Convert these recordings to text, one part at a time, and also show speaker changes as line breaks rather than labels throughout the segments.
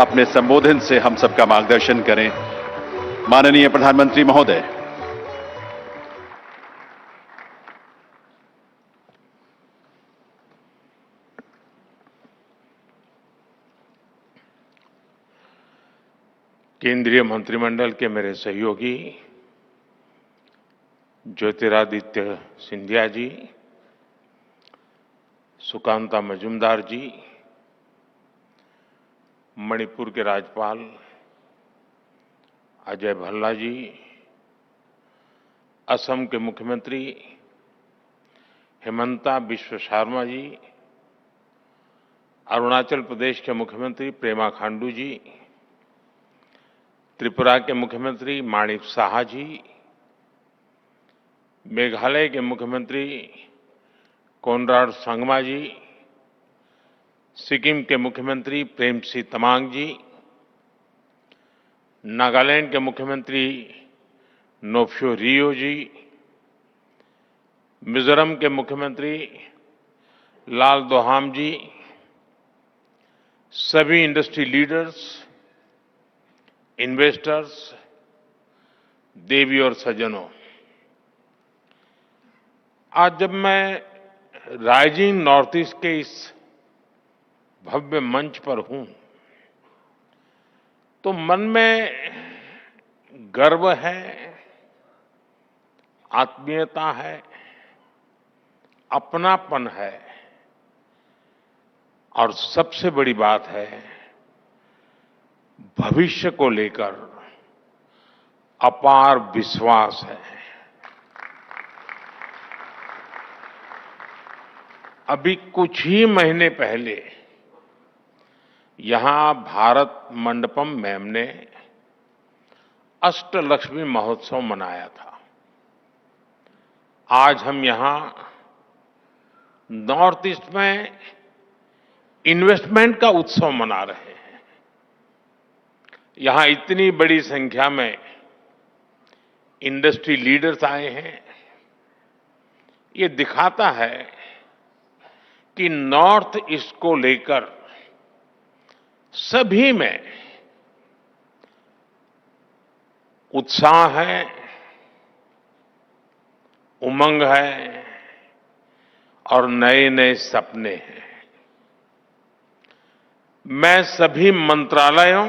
अपने संबोधन से हम सबका मार्गदर्शन करें। माननीय प्रधानमंत्री महोदय,
केंद्रीय मंत्रिमंडल के मेरे सहयोगी ज्योतिरादित्य सिंधिया जी, सुकांता मजूमदार जी, मणिपुर के राज्यपाल अजय भल्ला जी, असम के मुख्यमंत्री हिमंता बिश्व शर्मा जी, अरुणाचल प्रदेश के मुख्यमंत्री पेमा खांडू जी, त्रिपुरा के मुख्यमंत्री माणिक साहा जी, मेघालय के मुख्यमंत्री कोनराड संगमा जी, सिक्किम के मुख्यमंत्री प्रेमसिंह तमांग जी, नागालैंड के मुख्यमंत्री नोफ्यो रियो जी, मिजोरम के मुख्यमंत्री लालदोहाम जी, सभी इंडस्ट्री लीडर्स, इन्वेस्टर्स, देवी और सज्जनों, आज जब मैं राइजिंग नॉर्थ ईस्ट के इस भव्य मंच पर हूं, तो मन में गर्व है, आत्मीयता है, अपनापन है और सबसे बड़ी बात है, भविष्य को लेकर अपार विश्वास है। अभी कुछ ही महीने पहले यहां भारत मंडपम मैम ने अष्टलक्ष्मी महोत्सव मनाया था। आज हम यहां नॉर्थ ईस्ट में इन्वेस्टमेंट का उत्सव मना रहे हैं। यहां इतनी बड़ी संख्या में इंडस्ट्री लीडर्स आए हैं। ये दिखाता है कि नॉर्थ ईस्ट को लेकर सभी में उत्साह है, उमंग है और नए नए सपने हैं। मैं सभी मंत्रालयों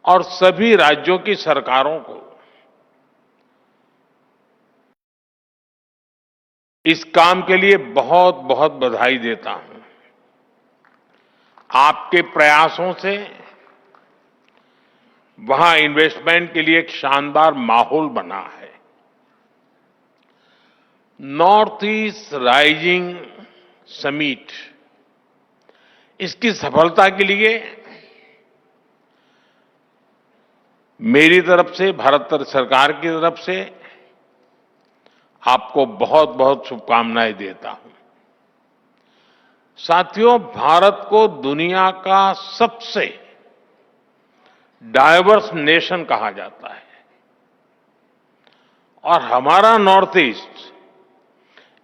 और सभी राज्यों की सरकारों को इस काम के लिए बहुत बहुत बधाई देता हूं। आपके प्रयासों से वहां इन्वेस्टमेंट के लिए एक शानदार माहौल बना है। नॉर्थ ईस्ट राइजिंग समिट, इसकी सफलता के लिए मेरी तरफ से, भारत सरकार की तरफ से आपको बहुत बहुत शुभकामनाएं देता हूं। साथियों, भारत को दुनिया का सबसे डाइवर्स नेशन कहा जाता है और हमारा नॉर्थ ईस्ट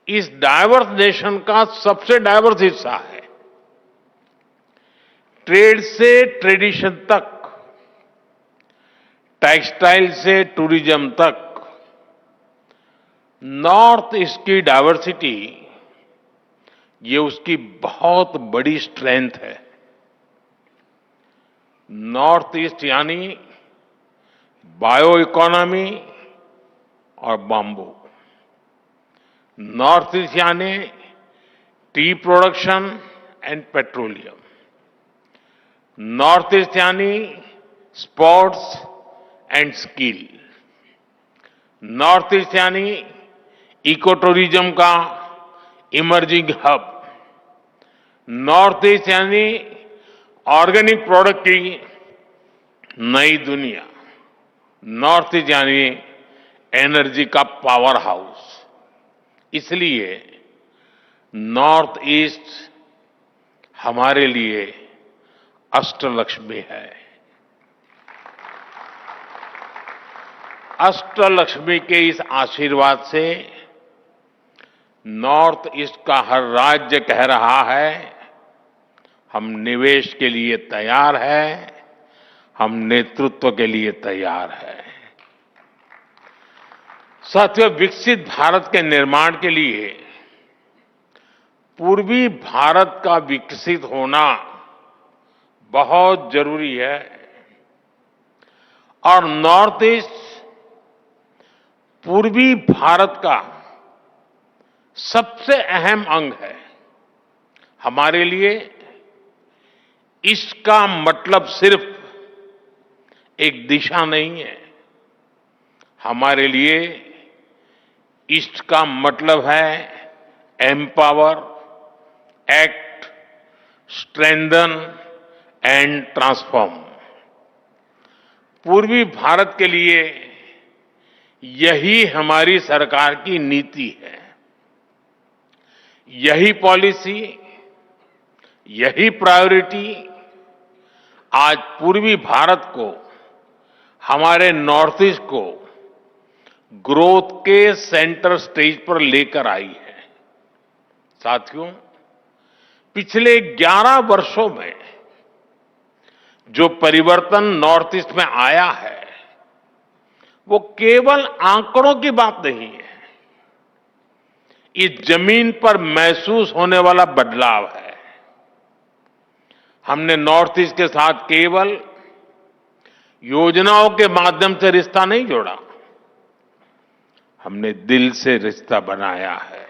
इस डाइवर्स नेशन का सबसे डाइवर्स हिस्सा है। ट्रेड से ट्रेडिशन तक, टेक्सटाइल से टूरिज्म तक, नॉर्थ ईस्ट की डाइवर्सिटी ये उसकी बहुत बड़ी स्ट्रेंथ है। नॉर्थ ईस्ट यानी बायो इकोनॉमी और बाम्बू, नॉर्थ ईस्ट यानी tea production and petroleum, North East यानी sports and skill, North East यानी इको टूरिज्म का इमर्जिंग हब, नॉर्थ ईस्ट यानी ऑर्गेनिक प्रोडक्ट की नई दुनिया, नॉर्थ ईस्ट यानी एनर्जी का पावर हाउस। इसलिए नॉर्थ ईस्ट हमारे लिए अष्टलक्ष्मी है। अष्टलक्ष्मी के इस आशीर्वाद से नॉर्थ ईस्ट का हर राज्य कह रहा है हम निवेश के लिए तैयार हैं, हम नेतृत्व के लिए तैयार हैं। साथियों, विकसित भारत के निर्माण के लिए पूर्वी भारत का विकसित होना बहुत जरूरी है और नॉर्थ ईस्ट पूर्वी भारत का सबसे अहम अंग है। हमारे लिए इसका मतलब सिर्फ एक दिशा नहीं है, हमारे लिए ईस्ट का मतलब है empower, act, strengthen and transform. पूर्वी भारत के लिए यही हमारी सरकार की नीति है। यही पॉलिसी, यही प्रायोरिटी आज पूर्वी भारत को, हमारे नॉर्थ ईस्ट को ग्रोथ के सेंटर स्टेज पर लेकर आई है। साथियों, पिछले 11 वर्षों में जो परिवर्तन नॉर्थ ईस्ट में आया है, वो केवल आंकड़ों की बात नहीं है, इस जमीन पर महसूस होने वाला बदलाव है। हमने नॉर्थ ईस्ट के साथ केवल योजनाओं के माध्यम से रिश्ता नहीं जोड़ा, हमने दिल से रिश्ता बनाया है।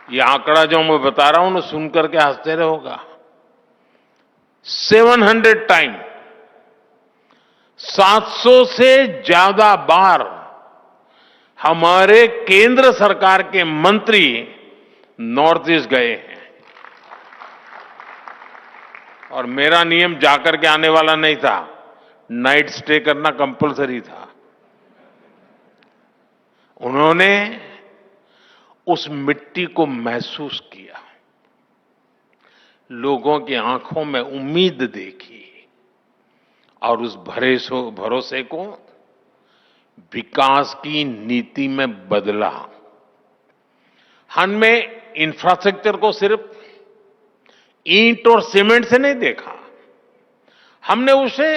ये आंकड़ा जो मैं बता रहा हूं ना, सुनकर के हंसते रहोगा। 700 टाइम, 700 से ज्यादा बार हमारे केंद्र सरकार के मंत्री नॉर्थ ईस्ट गए हैं और मेरा नियम जाकर के आने वाला नहीं था, नाइट स्टे करना कंपलसरी था। उन्होंने उस मिट्टी को महसूस किया, लोगों की आंखों में उम्मीद देखी और उस भरोसे को विकास की नीति में बदला। हमने इंफ्रास्ट्रक्चर को सिर्फ ईंट और सीमेंट से नहीं देखा, हमने उसे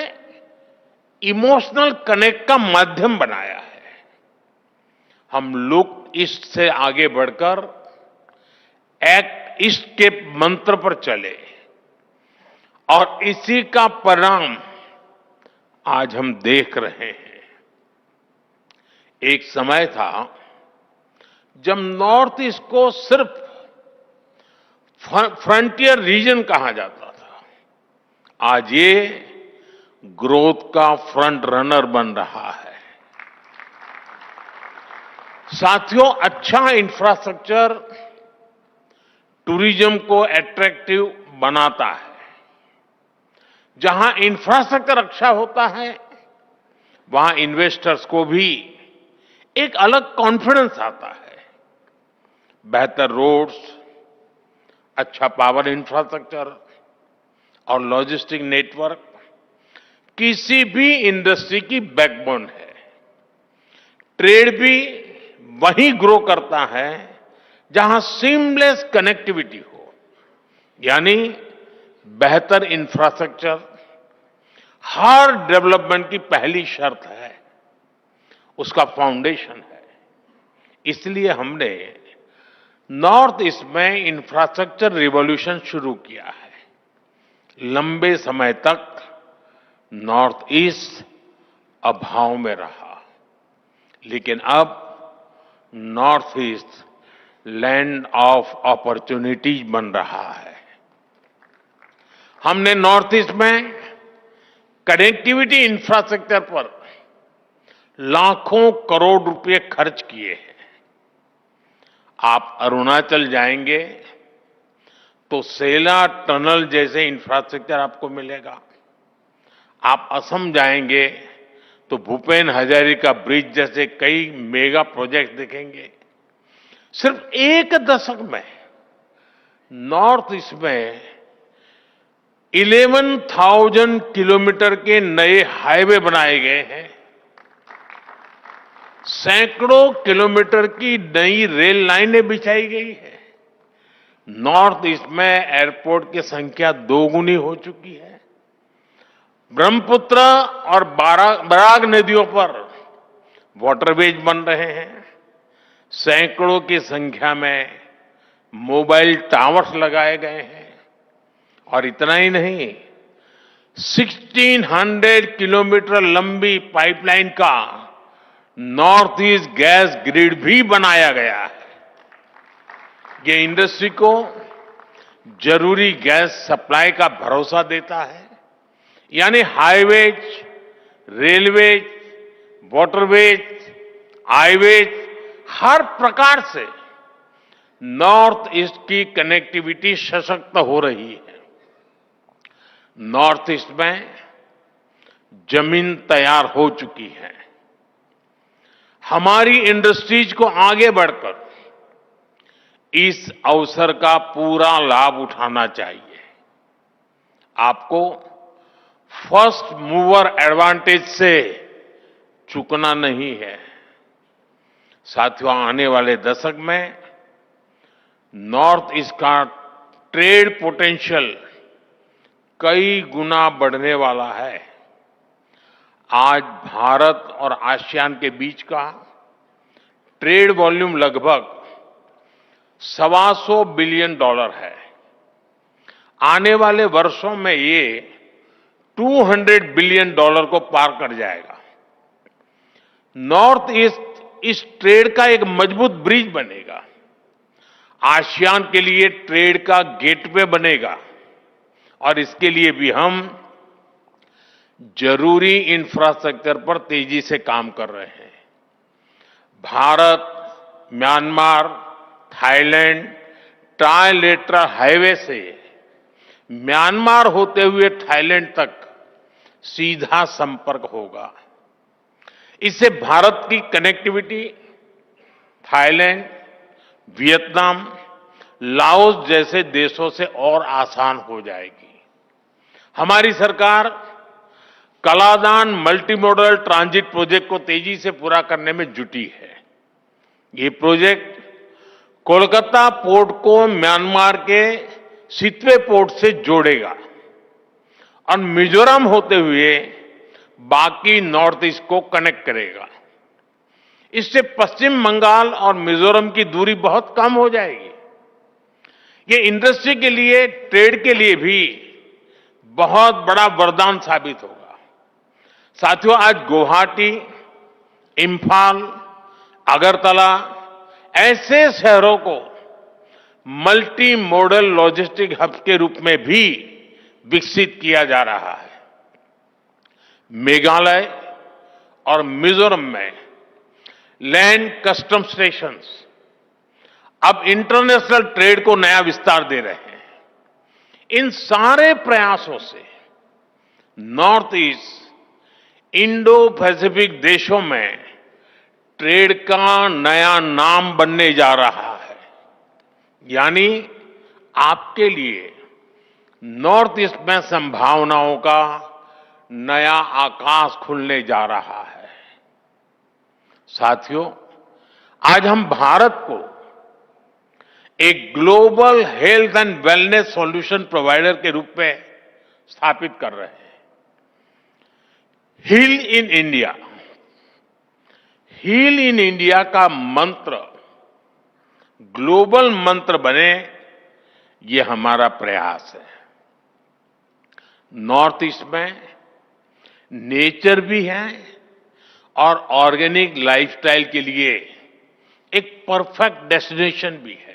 इमोशनल कनेक्ट का माध्यम बनाया है। हम लुक ईस्ट से आगे बढ़कर एक्ट ईस्ट के मंत्र पर चले और इसी का परिणाम आज हम देख रहे हैं। एक समय था जब नॉर्थ ईस्ट को सिर्फ फ्रंटियर रीजन कहा जाता था, आज ये ग्रोथ का फ्रंट रनर बन रहा है। साथियों, अच्छा इंफ्रास्ट्रक्चर टूरिज्म को अट्रैक्टिव बनाता है। जहां इंफ्रास्ट्रक्चर अच्छा होता है, वहां इन्वेस्टर्स को भी एक अलग कॉन्फिडेंस आता है। बेहतर रोड्स, अच्छा पावर इंफ्रास्ट्रक्चर और लॉजिस्टिक नेटवर्क किसी भी इंडस्ट्री की बैकबोन है। ट्रेड भी वहीं ग्रो करता है जहां सीमलेस कनेक्टिविटी हो, यानी बेहतर इंफ्रास्ट्रक्चर हर डेवलपमेंट की पहली शर्त है, उसका फाउंडेशन है। इसलिए हमने नॉर्थ ईस्ट में इंफ्रास्ट्रक्चर रिवॉल्यूशन शुरू किया है। लंबे समय तक नॉर्थ ईस्ट अभाव में रहा, लेकिन अब north east land of opportunities बन रहा है। हमने नॉर्थ ईस्ट में कनेक्टिविटी इंफ्रास्ट्रक्चर पर लाखों करोड़ रुपए खर्च किए हैं। आप अरुणाचल जाएंगे तो सेला टनल जैसे इंफ्रास्ट्रक्चर आपको मिलेगा। आप असम जाएंगे तो भूपेन हजारिका ब्रिज जैसे कई मेगा प्रोजेक्ट दिखेंगे। सिर्फ एक दशक में नॉर्थ ईस्ट में 11,000 किलोमीटर के नए हाईवे बनाए गए हैं। सैकड़ों किलोमीटर की नई रेल लाइनें बिछाई गई है। नॉर्थ ईस्ट में एयरपोर्ट की संख्या दोगुनी हो चुकी है। ब्रह्मपुत्र और बराग नदियों पर वाटरवेज बन रहे हैं। सैकड़ों की संख्या में मोबाइल टावर्स लगाए गए हैं। और इतना ही नहीं, 1600 किलोमीटर लंबी पाइपलाइन का नॉर्थ ईस्ट गैस ग्रिड भी बनाया गया है। ये इंडस्ट्री को जरूरी गैस सप्लाई का भरोसा देता है। यानी हाईवेज, रेलवेज, वाटरवेज, हाईवेज, हर प्रकार से नॉर्थ ईस्ट की कनेक्टिविटी सशक्त हो रही है। नॉर्थ ईस्ट में जमीन तैयार हो चुकी है। हमारी इंडस्ट्रीज को आगे बढ़कर इस अवसर का पूरा लाभ उठाना चाहिए। आपको फर्स्ट मूवर एडवांटेज से चूकना नहीं है। साथियों, आने वाले दशक में नॉर्थ ईस्ट का ट्रेड पोटेंशियल कई गुना बढ़ने वाला है। आज भारत और आसियान के बीच का ट्रेड वॉल्यूम लगभग $125 बिलियन है। आने वाले वर्षों में ये $200 बिलियन को पार कर जाएगा। नॉर्थ ईस्ट इस ट्रेड का एक मजबूत ब्रिज बनेगा। आसियान के लिए ट्रेड का गेटवे बनेगा। और इसके लिए भी हम जरूरी इंफ्रास्ट्रक्चर पर तेजी से काम कर रहे हैं। Bharat, Myanmar, Thailand trilateral highway से म्यांमार होते हुए थाईलैंड तक सीधा संपर्क होगा। इससे भारत की कनेक्टिविटी थाईलैंड, वियतनाम, लाओस जैसे देशों से और आसान हो जाएगी। हमारी सरकार Kaladan multi modal transit project को तेजी से पूरा करने में जुटी है। ये प्रोजेक्ट कोलकाता पोर्ट को म्यांमार के सितवे पोर्ट से जोड़ेगा और मिजोरम होते हुए बाकी नॉर्थ ईस्ट को कनेक्ट करेगा। इससे पश्चिम बंगाल और मिजोरम की दूरी बहुत कम हो जाएगी। ये इंडस्ट्री के लिए, ट्रेड के लिए भी बहुत बड़ा वरदान साबित होगा। साथियों, आज गुवाहाटी, इंफाल, अगरतला ऐसे शहरों को मल्टी मॉडल लॉजिस्टिक हब के रूप में भी विकसित किया जा रहा है। मेघालय और मिजोरम में लैंड कस्टम स्टेशंस अब इंटरनेशनल ट्रेड को नया विस्तार दे रहे हैं। इन सारे प्रयासों से नॉर्थ ईस्ट इंडो पैसिफिक देशों में ट्रेड का नया नाम बनने जा रहा है। यानी आपके लिए नॉर्थ ईस्ट में संभावनाओं का नया आकाश खुलने जा रहा है। साथियों, आज हम भारत को एक global health and wellness solution provider के रूप में स्थापित कर रहे हैं। Heal in India, heal in India का मंत्र ग्लोबल मंत्र बने, ये हमारा प्रयास है। नॉर्थ ईस्ट में नेचर भी है और ऑर्गेनिक लाइफस्टाइल के लिए एक परफेक्ट डेस्टिनेशन भी है।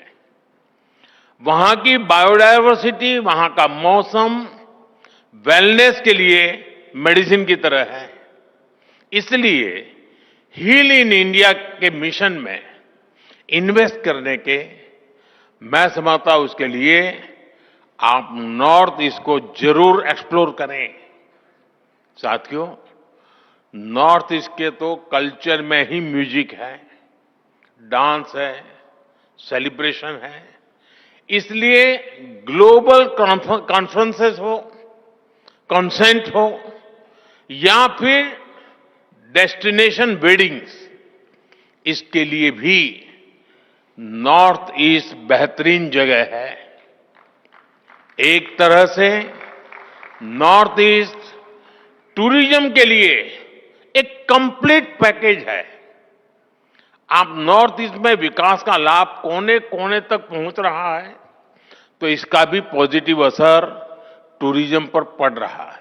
वहां की बायोडायवर्सिटी, वहां का मौसम वेलनेस के लिए मेडिसिन की तरह है। इसलिए हील इन इंडिया के मिशन में इन्वेस्ट करने के, मैं समझता हूं उसके लिए आप नॉर्थ ईस्ट को जरूर एक्सप्लोर करें। साथियों, नॉर्थ ईस्ट के तो कल्चर में ही म्यूजिक है, डांस है, सेलिब्रेशन है। इसलिए ग्लोबल कॉन्फ्रेंसेस हो, कॉन्सेंट हो या फिर डेस्टिनेशन वेडिंग्स, इसके लिए भी नॉर्थ ईस्ट बेहतरीन जगह है। एक तरह से नॉर्थ ईस्ट टूरिज्म के लिए एक कंप्लीट पैकेज है। आप नॉर्थ ईस्ट में विकास का लाभ कोने कोने तक पहुंच रहा है, तो इसका भी पॉजिटिव असर टूरिज्म पर पड़ रहा है।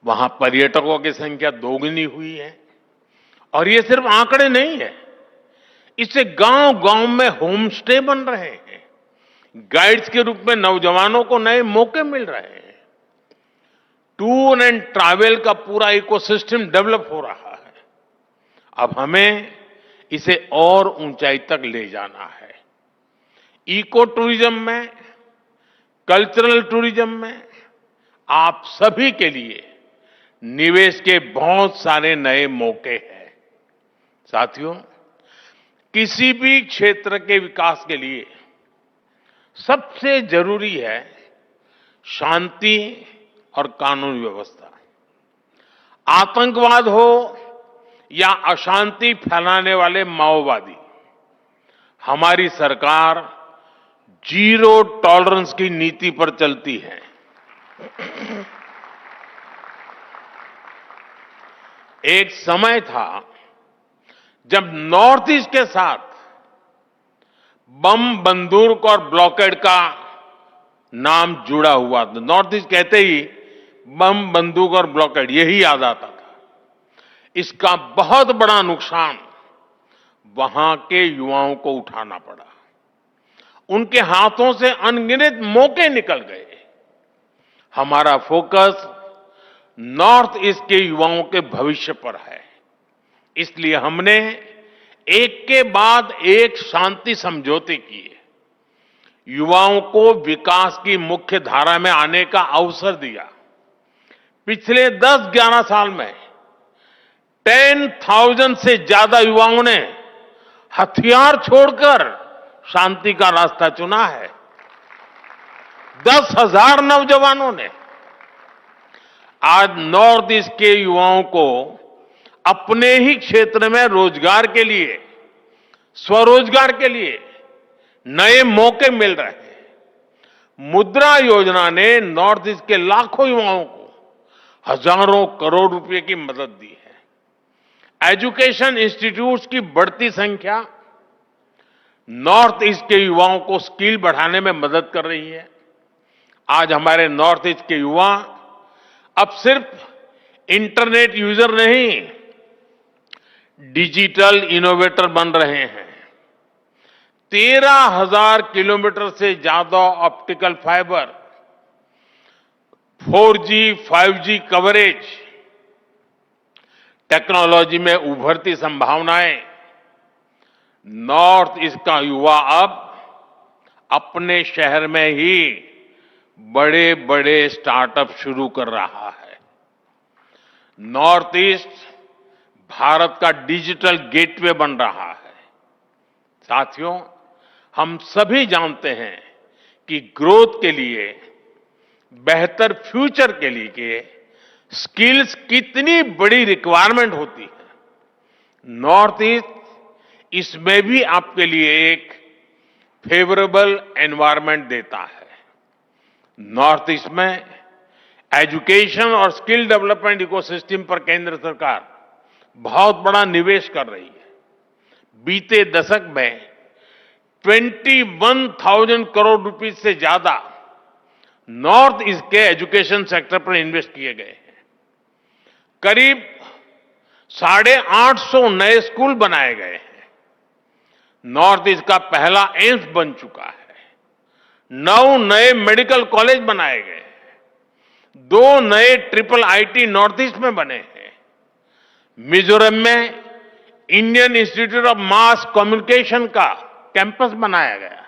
वहां पर्यटकों की संख्या दोगुनी हुई है और ये सिर्फ आंकड़े नहीं है, इससे गांव-गांव में होम स्टे बन रहे हैं। गाइड्स के रूप में नौजवानों को नए मौके मिल रहे हैं। टूर एंड ट्रैवल का पूरा इकोसिस्टम डेवलप हो रहा है। अब हमें इसे और ऊंचाई तक ले जाना है। इको टूरिज्म में, कल्चरल टूरिज्म में आप सभी के लिए निवेश के बहुत सारे नए मौके हैं। साथियों, किसी भी क्षेत्र के विकास के लिए सबसे जरूरी है शांति और कानून व्यवस्था। आतंकवाद हो या अशांति फैलाने वाले माओवादी, हमारी सरकार जीरो टॉलरेंस की नीति पर चलती है। एक समय था जब नॉर्थ ईस्ट के साथ बम, बंदूक और ब्लॉकेड का नाम जुड़ा हुआ था। नॉर्थ ईस्ट कहते ही बम, बंदूक और ब्लॉकेड यही याद आता था। इसका बहुत बड़ा नुकसान वहां के युवाओं को उठाना पड़ा। उनके हाथों से अनगिनत मौके निकल गए। हमारा फोकस नॉर्थ ईस्ट के युवाओं के भविष्य पर है। इसलिए हमने एक के बाद एक शांति समझौते किए, युवाओं को विकास की मुख्य धारा में आने का अवसर दिया। पिछले 10-11 साल में 10,000 से ज्यादा युवाओं ने हथियार छोड़कर शांति का रास्ता चुना है। 10,000 नौजवानों ने। आज नॉर्थ ईस्ट के युवाओं को अपने ही क्षेत्र में रोजगार के लिए, स्वरोजगार के लिए नए मौके मिल रहे हैं। मुद्रा योजना ने नॉर्थ ईस्ट के लाखों युवाओं को हजारों करोड़ रुपए की मदद दी है। एजुकेशन इंस्टीट्यूट्स की बढ़ती संख्या नॉर्थ ईस्ट के युवाओं को स्किल बढ़ाने में मदद कर रही है। आज हमारे नॉर्थ ईस्ट के युवा अब सिर्फ इंटरनेट यूजर नहीं, डिजिटल इनोवेटर बन रहे हैं। 13,000 किलोमीटर से ज्यादा optical fibre, 4G, 5G coverage, technology में उभरती संभावनाएं। नॉर्थ ईस्ट का युवा अब अपने शहर में ही बड़े बड़े स्टार्टअप शुरू कर रहा है। नॉर्थ ईस्ट भारत का डिजिटल गेटवे बन रहा है। साथियों, हम सभी जानते हैं कि ग्रोथ के लिए, बेहतर फ्यूचर के लिए स्किल्स कितनी बड़ी रिक्वायरमेंट होती है। नॉर्थ ईस्ट इसमें भी आपके लिए एक फेवरेबल एनवायरनमेंट देता है। नॉर्थ ईस्ट में एजुकेशन और स्किल डेवलपमेंट इकोसिस्टम पर केंद्र सरकार बहुत बड़ा निवेश कर रही है। बीते दशक में 21,000 करोड़ रुपए से ज्यादा नॉर्थ ईस्ट के एजुकेशन सेक्टर पर इन्वेस्ट किए गए हैं। करीब 850 नए स्कूल बनाए गए हैं। नॉर्थ ईस्ट का पहला एम्स बन चुका है। 9 नए मेडिकल कॉलेज बनाए गए हैं। 2 नए ट्रिपल आईटी नॉर्थ ईस्ट में बने हैं। मिजोरम में Indian institute of mass communication का कैंपस बनाया गया।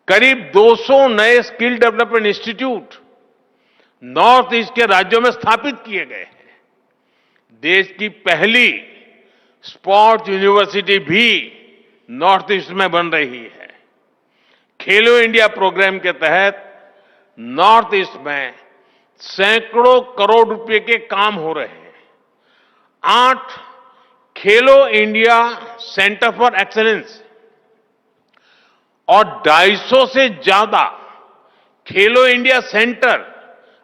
करीब 200 नए skill development institute north east के राज्यों में स्थापित किए गए हैं। देश की पहली स्पोर्ट्स यूनिवर्सिटी भी नॉर्थ ईस्ट में बन रही है। खेलो इंडिया प्रोग्राम के तहत नॉर्थ ईस्ट में सैकड़ों करोड़ रुपए के काम हो रहे हैं। 8 खेलो इंडिया सेंटर फॉर एक्सीलेंस और 250 से ज्यादा खेलो इंडिया सेंटर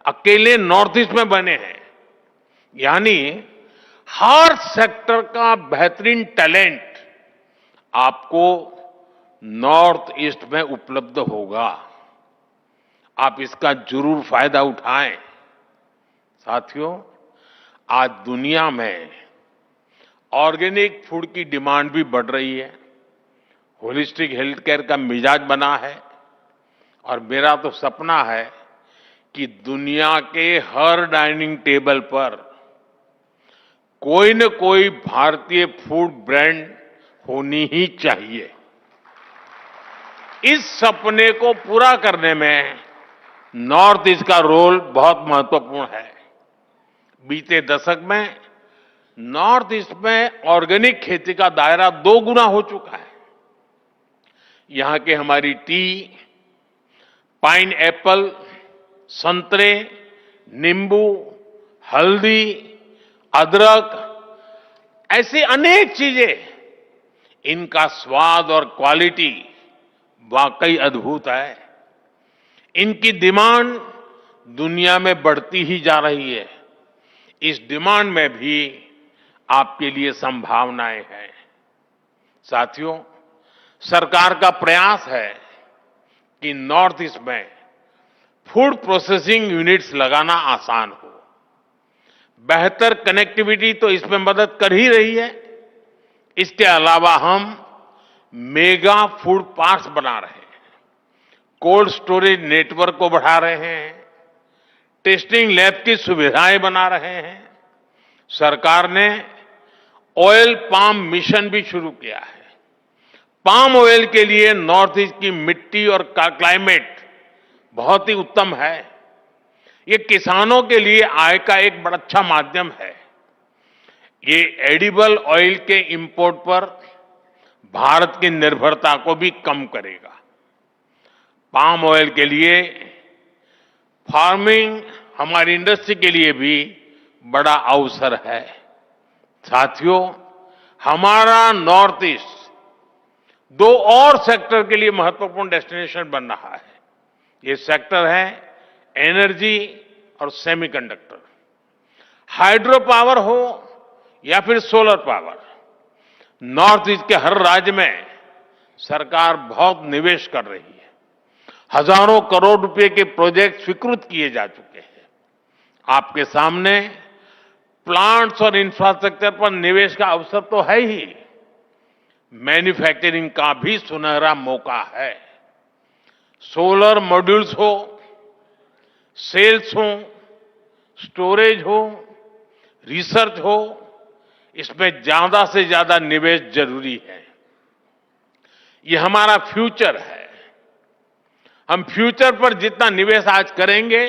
अकेले नॉर्थ ईस्ट में बने हैं। यानी हर सेक्टर का बेहतरीन टैलेंट आपको नॉर्थ ईस्ट में उपलब्ध होगा। आप इसका जरूर फायदा उठाएं। साथियों, आज दुनिया में ऑर्गेनिक फूड की डिमांड भी बढ़ रही है। होलिस्टिक हेल्थ केयर का मिजाज बना है और मेरा तो सपना है कि दुनिया के हर डाइनिंग टेबल पर कोई न कोई भारतीय फूड ब्रांड होनी ही चाहिए। इस सपने को पूरा करने में नॉर्थ ईस्ट का रोल बहुत महत्वपूर्ण है। बीते दशक में नॉर्थ ईस्ट में ऑर्गेनिक खेती का दायरा 2 गुना हो चुका है। यहां के हमारी टी, पाइन एप्पल, संतरे, नींबू, हल्दी, अदरक, ऐसी अनेक चीजें, इनका स्वाद और क्वालिटी वाकई अद्भुत है। इनकी डिमांड दुनिया में बढ़ती ही जा रही है। इस डिमांड में भी आपके लिए संभावनाएं हैं। साथियों, सरकार का प्रयास है कि नॉर्थ ईस्ट में फूड प्रोसेसिंग यूनिट्स लगाना आसान हो। बेहतर कनेक्टिविटी तो इसमें मदद कर ही रही है। इसके अलावा हम मेगा फूड पार्क्स बना रहे हैं, कोल्ड स्टोरेज नेटवर्क को बढ़ा रहे हैं, टेस्टिंग लैब की सुविधाएं बना रहे हैं। सरकार ने ऑयल पाम मिशन भी शुरू किया है। पाम ऑयल के लिए नॉर्थ ईस्ट की मिट्टी और क्लाइमेट बहुत ही उत्तम है। ये किसानों के लिए आय का एक बड़ा अच्छा माध्यम है। ये एडिबल ऑयल के इंपोर्ट पर भारत की निर्भरता को भी कम करेगा। पाम ऑयल के लिए फार्मिंग हमारी इंडस्ट्री के लिए भी बड़ा अवसर है। साथियों, हमारा नॉर्थ ईस्ट 2 और सेक्टर के लिए महत्वपूर्ण डेस्टिनेशन बन रहा है। ये सेक्टर है एनर्जी और सेमीकंडक्टर। हाइड्रो पावर हो या फिर सोलर पावर, नॉर्थ ईस्ट के हर राज्य में सरकार बहुत निवेश कर रही है। हजारों करोड़ रुपए के प्रोजेक्ट स्वीकृत किए जा चुके हैं। आपके सामने प्लांट्स और इंफ्रास्ट्रक्चर पर निवेश का अवसर तो है ही, मैन्युफैक्चरिंग का भी सुनहरा मौका है। सोलर मॉड्यूल्स हो, सेल्स हो, स्टोरेज हो, रिसर्च हो, इसमें ज्यादा से ज्यादा निवेश जरूरी है। ये हमारा फ्यूचर है। हम फ्यूचर पर जितना निवेश आज करेंगे,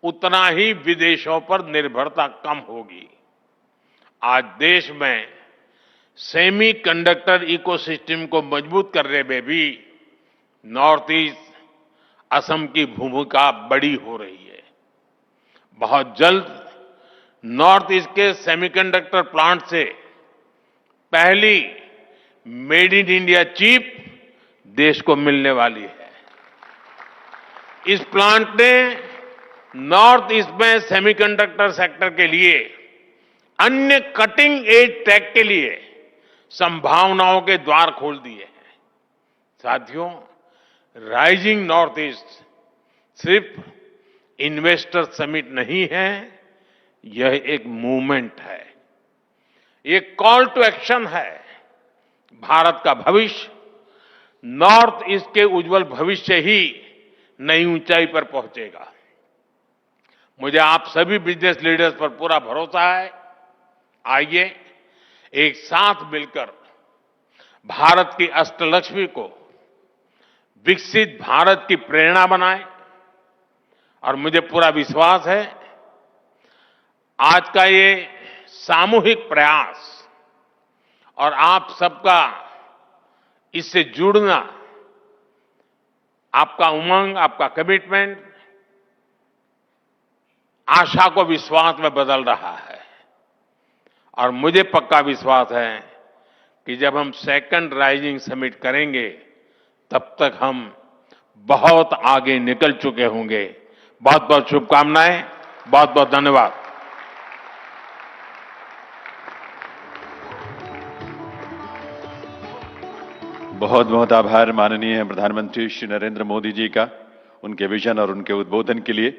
उतना ही विदेशों पर निर्भरता कम होगी। आज देश में सेमी कंडक्टर इकोसिस्टम को मजबूत करने में भी नॉर्थ ईस्ट, असम की भूमिका बड़ी हो रही है। बहुत जल्द नॉर्थ ईस्ट के सेमीकंडक्टर प्लांट से पहली मेड इन इंडिया चिप देश को मिलने वाली है। इस प्लांट ने नॉर्थ ईस्ट में सेमीकंडक्टर सेक्टर के लिए अन्य कटिंग एज टेक के लिए संभावनाओं के द्वार खोल दिए हैं। साथियों, राइजिंग नॉर्थ ईस्ट सिर्फ इन्वेस्टर समिट नहीं है, यह एक मूवमेंट है। ये कॉल टू एक्शन है। भारत का भविष्य नॉर्थ ईस्ट के उज्जवल भविष्य ही नई ऊंचाई पर पहुंचेगा। मुझे आप सभी बिजनेस लीडर्स पर पूरा भरोसा है। आइए एक साथ मिलकर भारत की अष्टलक्ष्मी को विकसित भारत की प्रेरणा बनाएं। और मुझे पूरा विश्वास है, आज का ये सामूहिक प्रयास और आप सबका इससे जुड़ना, आपका उमंग, आपका कमिटमेंट आशा को विश्वास में बदल रहा है। और मुझे पक्का विश्वास है कि जब हम सेकंड राइजिंग समिट करेंगे, तब तक हम बहुत आगे निकल चुके होंगे। बहुत बहुत शुभकामनाएं, बहुत बहुत धन्यवाद।
बहुत बहुत आभार माननीय प्रधानमंत्री श्री नरेंद्र मोदी जी का, उनके विजन और उनके उद्बोधन के लिए।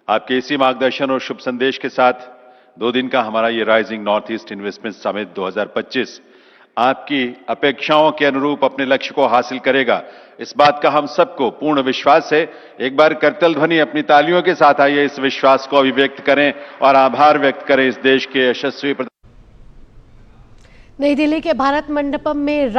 आपके इसी मार्गदर्शन और शुभ संदेश के साथ 2 दिन का हमारा ये rising north east investment summit 2025 आपकी अपेक्षाओं के अनुरूप अपने लक्ष्य को हासिल करेगा, इस बात का हम सबको पूर्ण विश्वास है। एक बार करतल ध्वनि अपनी तालियों के साथ आइए इस विश्वास को अभिव्यक्त करें और आभार व्यक्त करें इस देश के यशस्वी
नई दिल्ली के भारत मंडपम में